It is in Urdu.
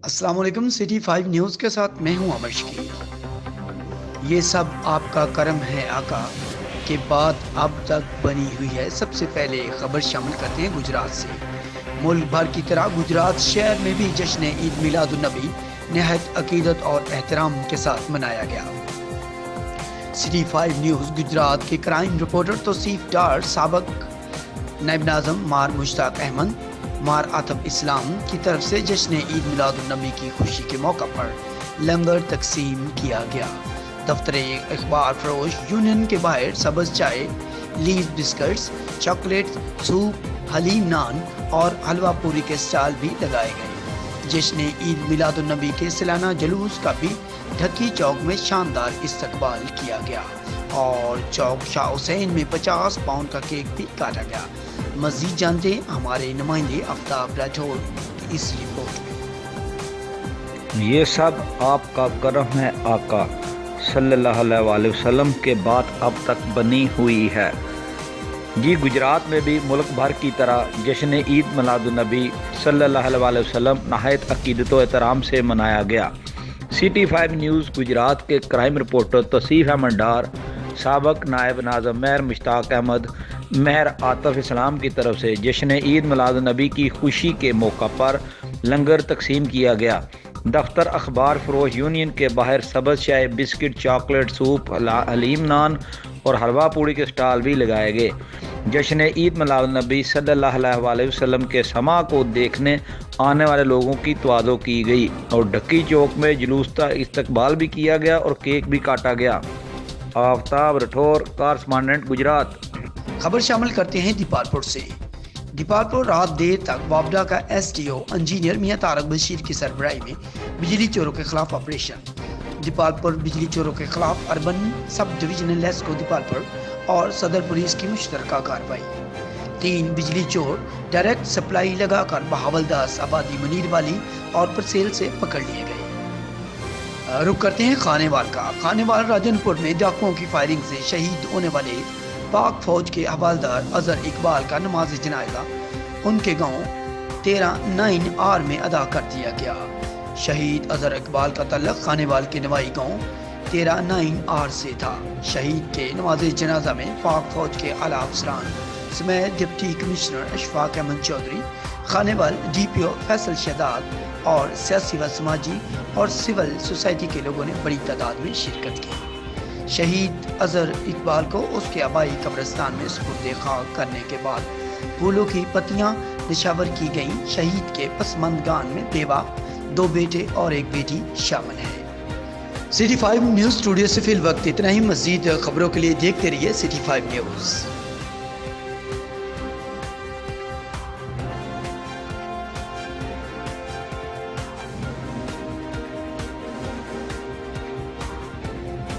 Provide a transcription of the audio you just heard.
السلام علیکم، سٹی 5 نیوز کے ساتھ میں ہوں امر شکیل۔ یہ سب آپ کا کرم ہے آقا کہ بات اب تک بنی ہوئی ہے۔ سب سے پہلے خبر شامل کرتے ہیں گجرات سے۔ ملک بھر کی طرح گجرات شہر میں بھی جشن عید میلاد النبی نہایت عقیدت اور احترام کے ساتھ منایا گیا۔ سٹی 5 نیوز گجرات کے کرائم رپورٹر توصیف ڈار، سابق نائب ناظم مار مشتاق احمد، مار آتف اسلام کی طرف سے جشن عید میلاد النبی کی خوشی کے موقع پر لنگر تقسیم کیا گیا۔ دفتر اخبار فروش یونین کے باہر سبز چائے، لیز بسکٹس، چاکلیٹ، سوپ، حلیم نان اور حلوہ پوری کے اسٹال بھی لگائے گئے۔ جشن عید میلاد النبی کے سالانہ جلوس کا بھی ڈھکی چوک میں شاندار استقبال کیا گیا اور چوک شاہ حسین میں 50 پاؤنڈ کا کیک بھی کاٹا گیا۔ مزید جانتے ہیں ہمارے نمائندے آفتاب راٹھور کی اس رپورٹ میں۔ یہ سب آپ کا کرم ہے آقا صلی اللہ علیہ وآلہ وسلم کے بات اب تک بنی ہوئی ہے۔ جی، گجرات میں بھی ملک بھر کی طرح جشن عید میلاد النبی صلی اللہ علیہ وآلہ وسلم نہایت عقیدت و احترام سے منایا گیا۔ سٹی 5 نیوز گجرات کے کرائم رپورٹر توصیف احمد ڈار، سابق نائب ناظم مہر مشتاق احمد، مہر آتف اسلام کی طرف سے جشن عید میلاد النبی کی خوشی کے موقع پر لنگر تقسیم کیا گیا۔ دفتر اخبار فروش یونین کے باہر سبز چائے، بسکٹ، چاکلیٹ، سوپ، حلیم نان اور حلوہ پوڑی کے اسٹال بھی لگائے گئے۔ جشن عید میلاد النبی صلی اللہ علیہ وآلہ وسلم کے سما کو دیکھنے آنے والے لوگوں کی توادو کی گئی اور ڈھکی چوک میں جلوس کا استقبال بھی کیا گیا اور کیک بھی کاٹا گیا۔ آفتاب راٹھور، کارسپانڈنٹ گجرات۔ خبر شامل کرتے ہیں دیپالپور سے۔ دیپالپور رات دیر تک وابڈا کا ایس ڈی او انجینئر میاں طارق بشیر کی سربراہی میں بجلی چوروں کے خلاف آپریشن۔ دیپالپور بجلی چوروں کے خلاف urban sub divisional LESCO Dipalpur اور صدر پولیس کی مشترکہ کارروائی۔ 3 بجلی چور ڈائریکٹ سپلائی لگا کر بہاولداس آبادی منیر والی اور پرسیل سے پکڑ لیے گئے۔ رخ کرتے ہیں خانے وال کا۔ خانے وال راجن پور میں ڈاکوؤں کی فائرنگ سے شہید ہونے والے پاک فوج کے حوالدار اظہر اقبال کا نماز جنازہ ان کے گاؤں 13 آر میں ادا کر دیا گیا۔ شہید اظہر اقبال کا تعلق خانے وال کے نوائی گاؤں 13 آر سے تھا۔ شہید کے نماز جنازہ میں پاک فوج کے اعلیٰ افسران سمیت ڈپٹی کمشنر اشفاق احمد چودھری، خانے وال ڈی پی او فیصل شہزاد اور سیاسی و سماجی اور سول سوسائٹی کے لوگوں نے بڑی تعداد میں شرکت کی۔ شہید اظہر اقبال کو اس کے آبائی قبرستان میں سپرد خاک کرنے کے بعد پھولوں کی پتیاں نشاور کی گئیں۔ شہید کے پسماندگان میں بیوہ، 2 بیٹے اور 1 بیٹی شامل ہے۔ سٹی 5 نیوز اسٹوڈیو سے فی الوقت اتنا ہی۔ مزید خبروں کے لیے دیکھتے رہیے سٹی 5 نیوز۔